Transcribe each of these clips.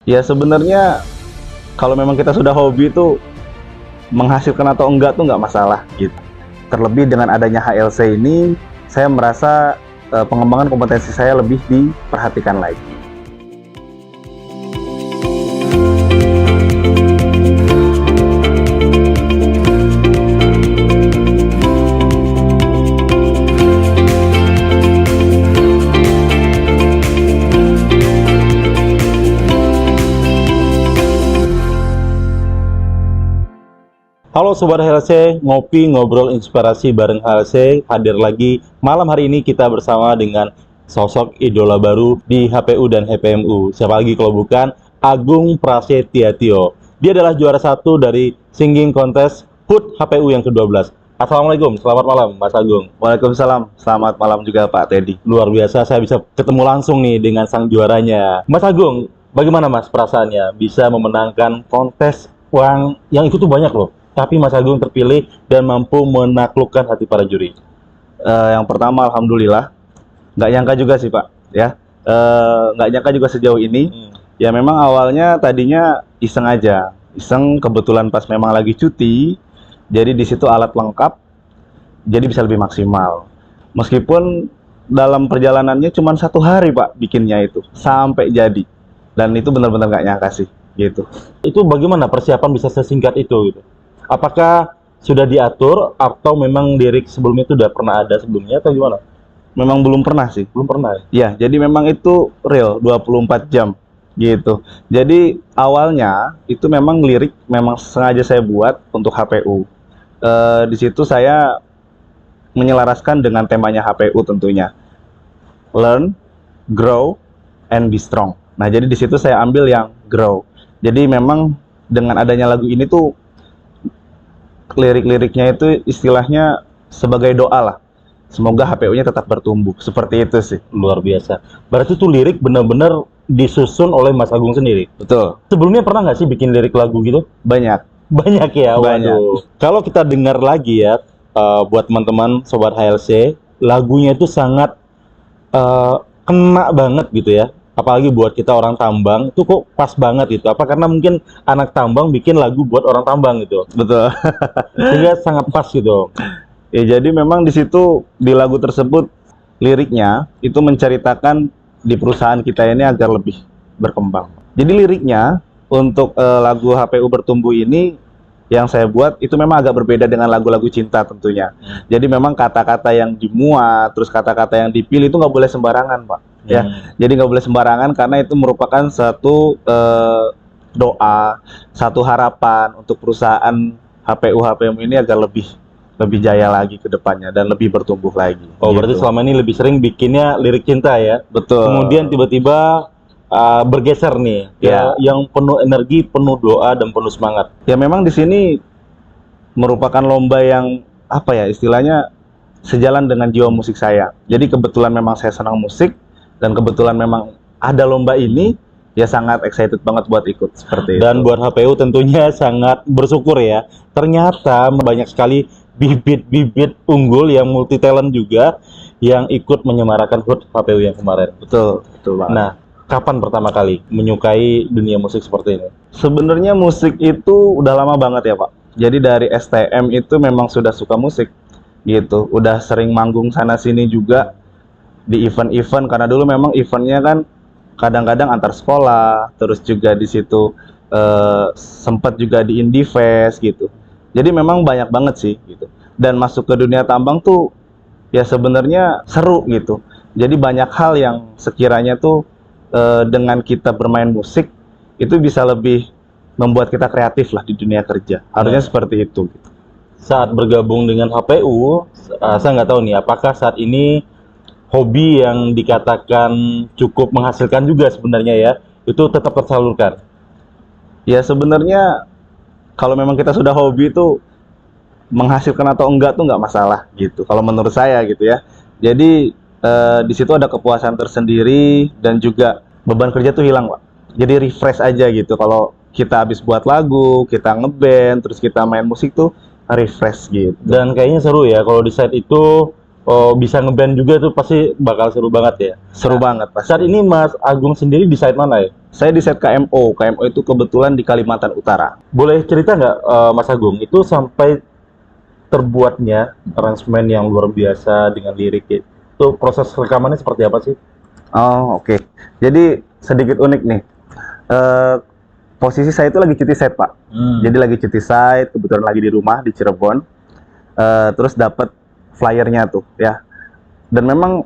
Ya sebenarnya kalau memang kita sudah hobi itu menghasilkan atau enggak tuh nggak masalah gitu. Terlebih dengan adanya HLC ini, saya merasa pengembangan kompetensi saya lebih diperhatikan lagi. Halo Sobat HLC, ngopi ngobrol inspirasi bareng HLC hadir lagi malam hari ini kita bersama dengan sosok idola baru di HPU dan HPMU. Siapa lagi kalau bukan Agung Prasetyatio. Dia adalah juara satu dari singing contest HUT HPU yang ke-12. Assalamualaikum, selamat malam Mas Agung. Waalaikumsalam, selamat malam juga Pak Teddy. Luar biasa saya bisa ketemu langsung nih dengan sang juaranya. Mas Agung, bagaimana Mas perasaannya bisa memenangkan kontes yang ikut tuh banyak loh. Tapi Mas Agung terpilih dan mampu menaklukkan hati para juri. Yang pertama, alhamdulillah, nggak nyangka juga sih Pak, ya. Nggak nyangka juga sejauh ini. Ya memang awalnya tadinya iseng aja, iseng kebetulan pas memang lagi cuti, jadi di situ alat lengkap, jadi bisa lebih maksimal. Meskipun dalam perjalanannya cuma 1 hari Pak bikinnya itu sampai jadi, dan itu benar-benar nggak nyangka sih, gitu. Itu bagaimana persiapan bisa sesingkat itu gitu? Apakah sudah diatur atau memang lirik sebelumnya itu udah pernah ada sebelumnya atau gimana? Memang belum pernah sih. Belum pernah ya? Ya, jadi memang itu real 24 jam gitu. Jadi awalnya itu memang lirik memang sengaja saya buat untuk HPU. Di situ saya menyelaraskan dengan temanya HPU tentunya. Learn, grow, and be strong. Nah, jadi di situ saya ambil yang grow. Jadi memang dengan adanya lagu ini tuh lirik-liriknya itu istilahnya sebagai doa lah. Semoga HPU-nya tetap bertumbuh. Seperti itu sih. Luar biasa. Berarti tuh lirik benar-benar disusun oleh Mas Agung sendiri. Betul. Sebelumnya pernah nggak sih bikin lirik lagu gitu? Banyak. Banyak ya, Banyak. waduh. Kalau kita dengar lagi ya, buat teman-teman Sobat HLC, lagunya itu sangat kena banget gitu ya. Apalagi buat kita orang tambang, itu kok pas banget gitu. Apa karena mungkin anak tambang bikin lagu buat orang tambang gitu. Betul. Sehingga sangat pas gitu. Ya, jadi memang di situ di lagu tersebut liriknya itu menceritakan di perusahaan kita ini agar lebih berkembang. Jadi liriknya untuk lagu HPU Bertumbuh ini yang saya buat itu memang agak berbeda dengan lagu-lagu cinta tentunya. Jadi memang kata-kata yang dimuat, terus kata-kata yang dipilih itu nggak boleh sembarangan, Pak. Ya, jadi nggak boleh sembarangan karena itu merupakan satu doa, satu harapan untuk perusahaan HPU HPM ini agar lebih jaya lagi ke depannya dan lebih bertumbuh lagi. Oh, gitu. berarti selama ini lebih sering bikinnya lirik cinta ya? Betul. Kemudian tiba-tiba bergeser nih, Ya. yang penuh energi, penuh doa, dan penuh semangat. Ya memang di sini merupakan lomba yang apa ya istilahnya sejalan dengan jiwa musik saya. Jadi kebetulan memang saya senang musik dan kebetulan memang ada lomba ini, ya sangat excited banget buat ikut seperti Dan itu. buat HPU tentunya sangat bersyukur ya. Ternyata banyak sekali bibit-bibit unggul yang multi talent juga yang ikut menyemarakan HUT HPU yang kemarin. Betul, betul banget. Nah, kapan pertama kali menyukai dunia musik seperti ini? Sebenarnya musik itu udah lama banget ya Pak. Jadi dari STM itu memang sudah suka musik gitu. Udah sering manggung sana sini juga di event-event karena dulu memang eventnya kan kadang-kadang antar sekolah, terus juga di situ sempat juga di Indie Fest gitu. Jadi memang banyak banget sih gitu. Dan masuk ke dunia tambang tuh ya sebenarnya seru gitu. Jadi banyak hal yang sekiranya tuh dengan kita bermain musik itu bisa lebih membuat kita kreatif lah di dunia kerja. Harusnya seperti itu. Gitu. Saat bergabung dengan HPU, saya nggak tahu nih, apakah saat ini hobi yang dikatakan cukup menghasilkan juga sebenarnya ya, itu tetap tersalurkan? Ya sebenarnya kalau memang kita sudah hobi itu menghasilkan atau enggak tuh nggak masalah gitu. Kalau menurut saya gitu ya. Jadi di situ ada kepuasan tersendiri dan juga beban kerja tuh hilang, Pak. Jadi refresh aja gitu. Kalau kita habis buat lagu, kita ngeband, terus kita main musik tuh refresh gitu. Dan kayaknya seru ya kalau di set itu bisa ngeband juga tuh pasti bakal seru banget ya. Seru banget pasti. Saat ini Mas Agung sendiri di side mana ya? Saya di set KMO. KMO itu kebetulan di Kalimantan Utara. Boleh cerita nggak, Mas Agung, itu sampai terbuatnya aransemen yang luar biasa dengan lirik itu proses rekamannya seperti apa sih? Oh, oke. Jadi sedikit unik nih. Eh, Posisi saya itu lagi cuti set, Pak. Jadi lagi cuti set, kebetulan lagi di rumah di Cirebon. Terus dapat flyernya tuh, ya. Dan memang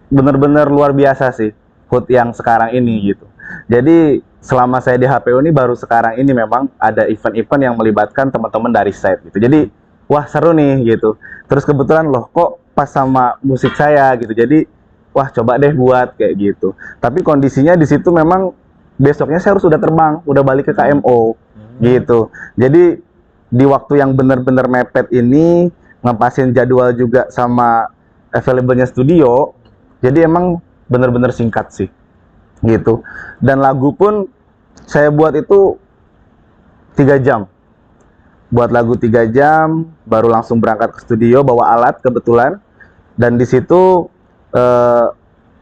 benar-benar luar biasa sih HUT yang sekarang ini gitu. Jadi selama saya di HPU ini baru sekarang ini memang ada event-event yang melibatkan teman-teman dari set gitu. Jadi wah seru nih gitu. Terus kebetulan loh kok pas sama musik saya gitu. Jadi wah coba deh buat kayak gitu. Tapi kondisinya di situ memang besoknya saya harus udah terbang, udah balik ke KMO gitu. Jadi di waktu yang benar-benar mepet ini ngepasin jadwal juga sama available-nya studio. Jadi emang benar-benar singkat sih gitu. Dan lagu pun saya buat itu 3 jam. Buat lagu 3 jam, baru langsung berangkat ke studio bawa alat kebetulan. Dan di situ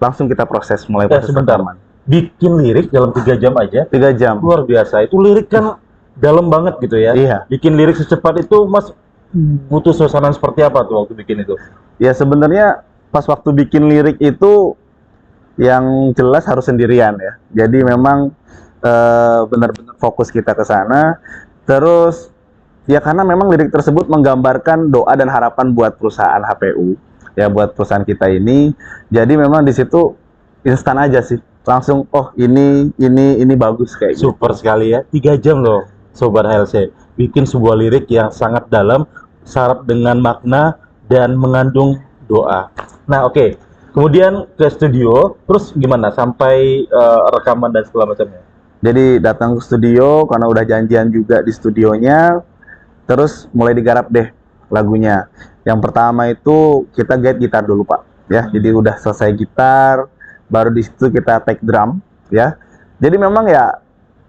langsung kita proses mulai proses Sebentar. rekaman. Bikin lirik dalam 3 jam aja, 3 jam. luar biasa. Itu lirik kan dalam banget gitu ya. Iya. Bikin lirik secepat itu, Mas, butuh suasana seperti apa tuh waktu bikin itu? Ya sebenarnya pas waktu bikin lirik itu yang jelas harus sendirian ya. Jadi memang benar-benar fokus kita ke sana. Terus ya karena memang lirik tersebut menggambarkan doa dan harapan buat perusahaan HPU, ya buat perusahaan kita ini. Jadi memang di situ instan aja sih. Langsung oh ini bagus kayak gitu. Super sekali ya. 3 jam loh, Sobat HLC. Bikin sebuah lirik yang sangat dalam, syarat dengan makna dan mengandung doa. Nah, oke. Kemudian ke studio, terus gimana sampai rekaman dan segala macamnya? Jadi datang ke studio karena udah janjian juga di studionya. Terus mulai digarap deh lagunya. Yang pertama itu kita guide gitar dulu, Pak. Ya, jadi udah selesai gitar, baru di situ kita take drum, ya. Jadi memang ya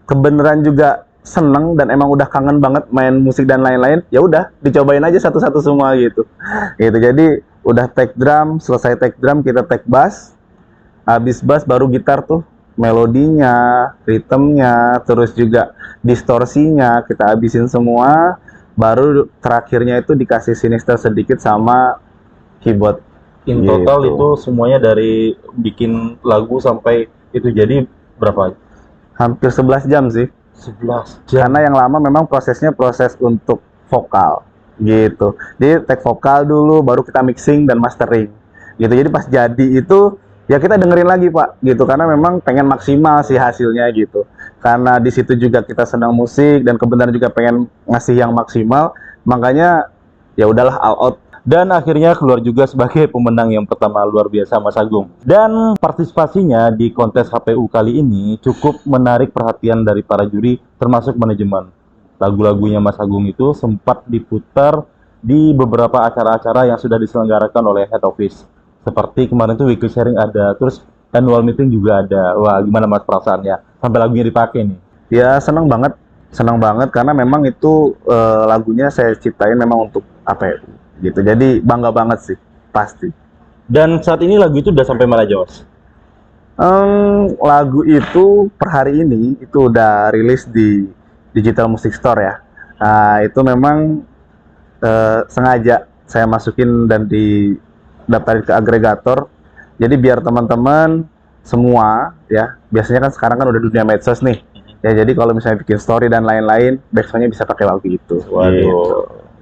kebenaran juga seneng dan emang udah kangen banget main musik dan lain-lain. Ya udah dicobain aja satu-satu semua gitu. Gitu. Jadi udah take drum, selesai take drum kita take bass. Habis bass baru gitar tuh melodinya, ritmenya, terus juga distorsinya kita habisin semua. Baru terakhirnya itu dikasih sinister sedikit sama keyboard. In total Gitu. itu semuanya dari bikin lagu sampai itu jadi berapa? Hampir 11 jam sih. 11 jam. Karena yang lama memang prosesnya proses untuk vokal gitu. Jadi take vokal dulu baru kita mixing dan mastering. Gitu. Jadi pas jadi itu ya kita dengerin lagi, Pak, gitu. Karena memang pengen maksimal sih hasilnya gitu. Karena di situ juga kita senang musik dan kebenaran juga pengen ngasih yang maksimal, makanya ya udahlah all out. Dan akhirnya keluar juga sebagai pemenang yang pertama, luar biasa Mas Agung. Dan partisipasinya di kontes HPU kali ini cukup menarik perhatian dari para juri, termasuk manajemen. Lagu-lagunya Mas Agung itu sempat diputar di beberapa acara-acara yang sudah diselenggarakan oleh Head Office. Seperti kemarin tuh weekly sharing ada, terus annual meeting juga ada. Wah, gimana Mas perasaannya? Sampai lagunya dipakai nih. Ya senang banget karena memang itu lagunya saya ciptain memang untuk HPU gitu. Jadi bangga banget sih, pasti. Dan saat ini lagu itu udah sampai mana, Jos? Lagu itu per hari ini itu udah rilis di Digital Music Store ya. Nah, itu memang sengaja saya masukin dan didaftarin ke agregator. Jadi biar teman-teman semua ya, biasanya kan sekarang kan udah dunia medsos nih. Ya jadi kalau misalnya bikin story dan lain-lain, backsoundnya bisa pakai lagu itu. Waduh, Gitu.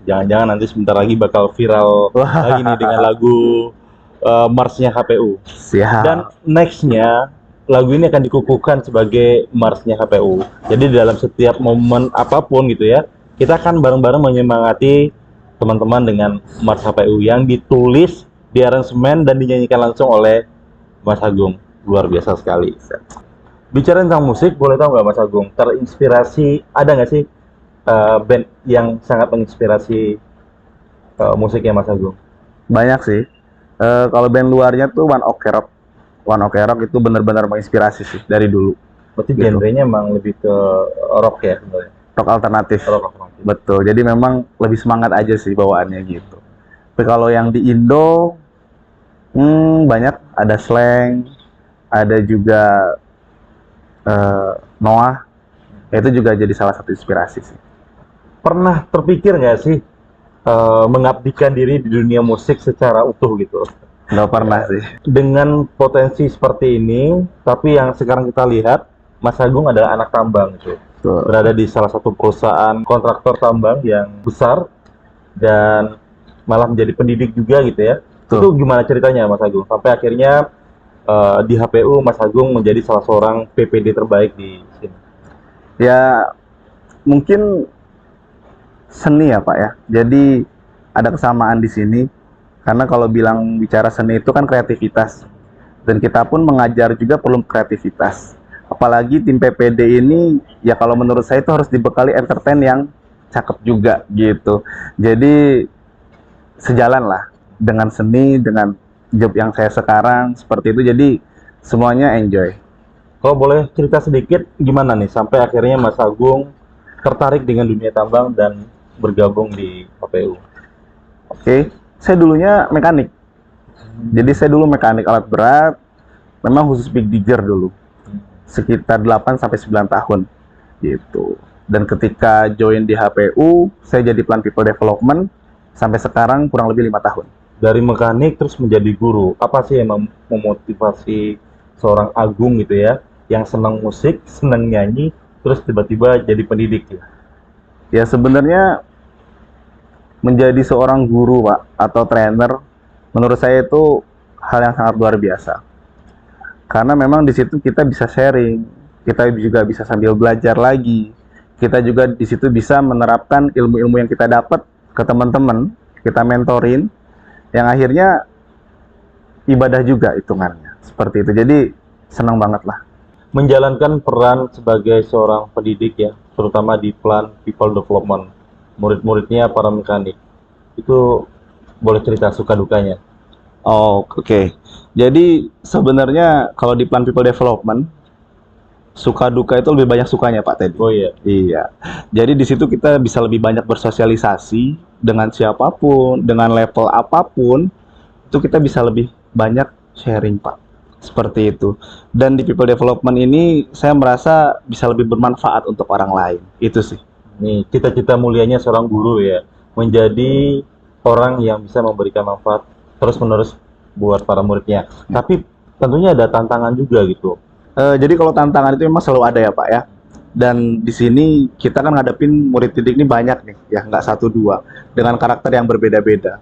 jangan-jangan nanti sebentar lagi bakal viral lagi nih dengan lagu Marsnya HPU. Siap. Dan nextnya lagu ini akan dikukuhkan sebagai Marsnya HPU. Jadi dalam setiap momen apapun gitu ya, kita akan bareng-bareng menyemangati teman-teman dengan Mars HPU yang ditulis, diaransemen dan dinyanyikan langsung oleh Mas Agung. Luar biasa sekali. Bicara tentang musik, boleh tahu nggak Mas Agung, terinspirasi, ada nggak sih band yang sangat menginspirasi musiknya Mas Agung? Banyak sih. Kalau band luarnya tuh One Ok Rock. One Ok Rock itu benar-benar menginspirasi sih dari dulu. Berarti Gitu. genrenya emang lebih ke rock ya sebenarnya? Rock alternatif. Rock alternatif. Betul. Jadi memang lebih semangat aja sih bawaannya gitu. Tapi kalau yang di Indo banyak, ada Slank, ada juga Noah, itu juga jadi salah satu inspirasi sih. Pernah terpikir nggak sih mengabdikan diri di dunia musik secara utuh gitu? Nggak pernah sih. Dengan potensi seperti ini, tapi yang sekarang kita lihat, Mas Agung adalah anak tambang gitu. Tuh. Berada di salah satu perusahaan kontraktor tambang yang besar dan malah menjadi pendidik juga gitu ya. Tuh. Itu gimana ceritanya Mas Agung? Sampai akhirnya di HPU Mas Agung menjadi salah seorang PPD terbaik di sini. Ya mungkin seni ya Pak ya. Jadi ada kesamaan di sini. Karena kalau bicara seni itu kan kreativitas. Dan kita pun mengajar juga perlu kreativitas. Apalagi tim PPD ini, ya kalau menurut saya itu harus dibekali entertain yang cakep juga gitu. Jadi sejalan lah dengan seni, dengan job yang saya sekarang seperti itu. Jadi semuanya enjoy. Kalau boleh cerita sedikit gimana nih sampai akhirnya Mas Agung tertarik dengan dunia tambang dan bergabung di HPU? Oke, saya dulunya mekanik. Jadi saya dulu mekanik alat berat, memang khusus big digger dulu. Sekitar 8 sampai 9 tahun gitu. Dan ketika join di HPU, saya jadi plan people development sampai sekarang kurang lebih 5 tahun. Dari mekanik terus menjadi guru, apa sih yang memotivasi seorang Agung gitu ya, yang senang musik, senang nyanyi, terus tiba-tiba jadi pendidik ya? Ya sebenarnya menjadi seorang guru Pak, atau trainer, menurut saya itu hal yang sangat luar biasa. Karena memang di situ kita bisa sharing, kita juga bisa sambil belajar lagi. Kita juga di situ bisa menerapkan ilmu-ilmu yang kita dapat ke teman-teman, kita mentorin, yang akhirnya ibadah juga hitungannya. Seperti itu. Jadi senang banget lah. Menjalankan peran sebagai seorang pendidik ya, terutama di plan people development, murid-muridnya para mekanik, itu boleh cerita suka dukanya? Oh, oke. Jadi sebenarnya kalau di plan people development, suka duka itu lebih banyak sukanya Pak Teddy. Oh iya. Iya. Jadi di situ kita bisa lebih banyak bersosialisasi dengan siapapun, dengan level apapun, itu kita bisa lebih banyak sharing Pak. Seperti itu. Dan di people development ini saya merasa bisa lebih bermanfaat untuk orang lain. Itu sih. Nih, cita-cita mulianya seorang guru ya, menjadi orang yang bisa memberikan manfaat terus-menerus buat para muridnya. Tapi tentunya ada tantangan juga gitu. Jadi kalau tantangan itu memang selalu ada ya Pak ya. Dan di sini kita kan ngadepin murid didik ini banyak nih, ya nggak satu dua, dengan karakter yang berbeda-beda.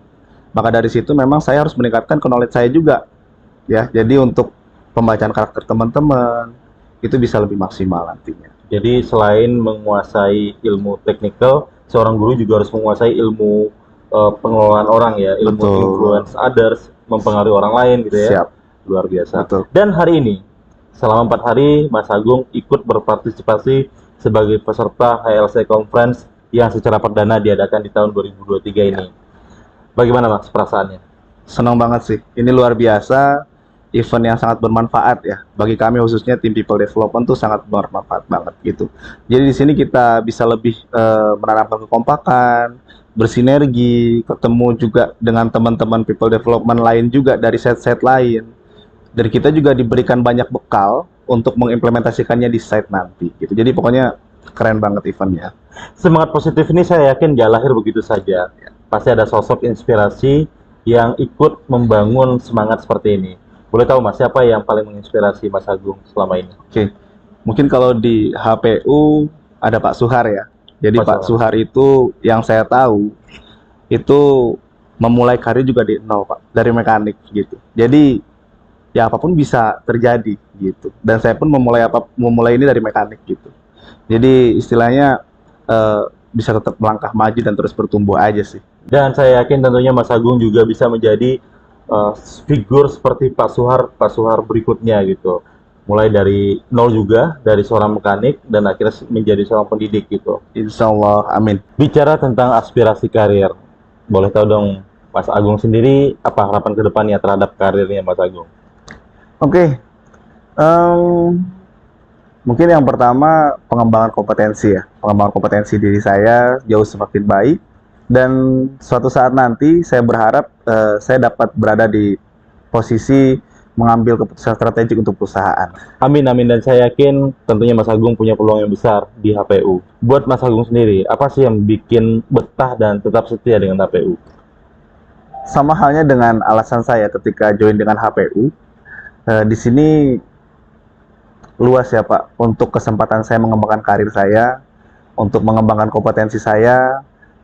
Maka dari situ memang saya harus meningkatkan knowledge saya juga, ya. Jadi untuk pembacaan karakter teman-teman itu bisa lebih maksimal nantinya. Jadi selain menguasai ilmu teknikal, seorang guru juga harus menguasai ilmu pengelolaan orang ya, ilmu Betul. influence others, mempengaruhi orang lain gitu ya. Siap. Luar biasa. Betul. Dan hari ini, selama 4 hari, Mas Agung ikut berpartisipasi sebagai peserta HLC Conference yang secara perdana diadakan di tahun 2023 ini. Bagaimana Mas perasaannya? Senang banget sih. Ini luar biasa, event yang sangat bermanfaat ya. Bagi kami khususnya tim people development tuh sangat bermanfaat banget gitu. Jadi di sini kita bisa lebih menanamkan kekompakan, bersinergi, ketemu juga dengan teman-teman people development lain juga dari set-set lain. Dan kita juga diberikan banyak bekal untuk mengimplementasikannya di site nanti gitu. Jadi pokoknya keren banget eventnya. Semangat positif ini saya yakin gak lahir begitu saja. Pasti ada sosok inspirasi yang ikut membangun semangat seperti ini. Boleh tahu Mas, siapa yang paling menginspirasi Mas Agung selama ini? Oke, mungkin kalau di HPU ada Pak Suhar ya. Jadi Pak Suhar itu yang saya tahu itu memulai karir juga di nol Pak, dari mekanik gitu. Jadi ya apapun bisa terjadi gitu. Dan saya pun memulai ini dari mekanik gitu. Jadi istilahnya bisa tetap melangkah maju dan terus bertumbuh aja sih. Dan saya yakin tentunya Mas Agung juga bisa menjadi figur seperti Pak Suhar berikutnya gitu. Mulai dari nol juga, dari seorang mekanik dan akhirnya menjadi seorang pendidik gitu. Insya Allah, amin. Bicara tentang aspirasi karir, boleh tahu dong Mas Agung sendiri apa harapan kedepannya terhadap karirnya Mas Agung? Oke, mungkin yang pertama pengembangan kompetensi ya. Pengembangan kompetensi diri saya jauh semakin baik. Dan suatu saat nanti saya berharap saya dapat berada di posisi mengambil keputusan strategik untuk perusahaan. Amin, amin. Dan saya yakin tentunya Mas Agung punya peluang yang besar di HPU. Buat Mas Agung sendiri, apa sih yang bikin betah dan tetap setia dengan HPU? Sama halnya dengan alasan saya ketika join dengan HPU, di sini luas ya Pak, untuk kesempatan saya mengembangkan karir saya, untuk mengembangkan kompetensi saya,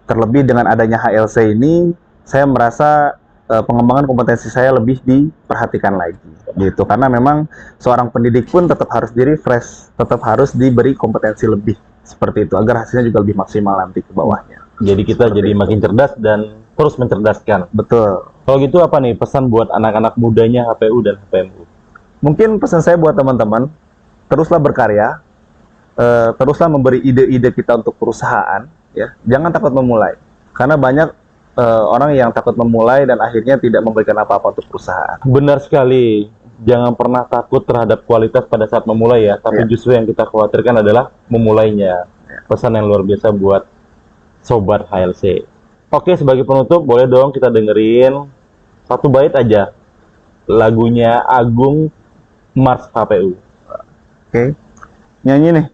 terlebih dengan adanya HLC ini, saya merasa pengembangan kompetensi saya lebih diperhatikan lagi, gitu. Karena memang seorang pendidik pun tetap harus di-refresh, tetap harus diberi kompetensi lebih, seperti itu, agar hasilnya juga lebih maksimal nanti ke bawahnya. Jadi kita jadi makin cerdas dan terus mencerdaskan. Betul. Kalau gitu apa nih pesan buat anak-anak mudanya HPU dan HPMU? Mungkin pesan saya buat teman-teman, teruslah berkarya, teruslah memberi ide-ide kita untuk perusahaan, ya. Jangan takut memulai, karena banyak orang yang takut memulai dan akhirnya tidak memberikan apa-apa untuk perusahaan. Benar sekali. Jangan pernah takut terhadap kualitas pada saat memulai ya, tapi justru yang kita khawatirkan adalah memulainya. Pesan yang luar biasa buat Sobat HLC. Oke, sebagai penutup, boleh dong kita dengerin satu bait aja lagunya Agung Mars HPU. Oke, nyanyi nih.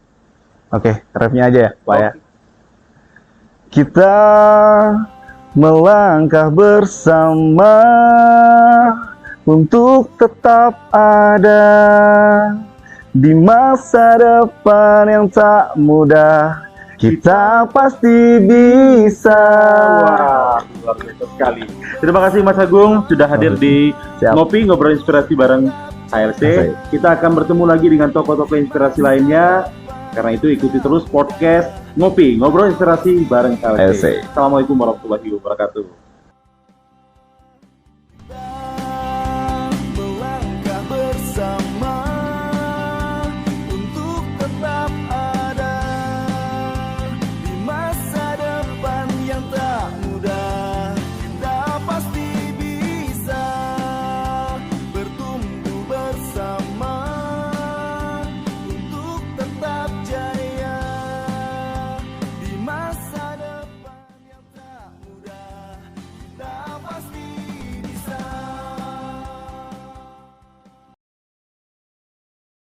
Oke, rapnya aja ya, Pak ya. Kita melangkah bersama untuk tetap ada di masa depan yang tak mudah. Kita pasti bisa. Wah, luar biasa sekali. Terima kasih Mas Agung sudah hadir di Siap. Ngopi Ngobrol Inspirasi bareng HLC. Kita akan bertemu lagi dengan tokoh-tokoh inspirasi lainnya. Karena itu ikuti terus podcast Ngopi Ngobrol Inspirasi bareng HLC. Assalamualaikum warahmatullahi wabarakatuh.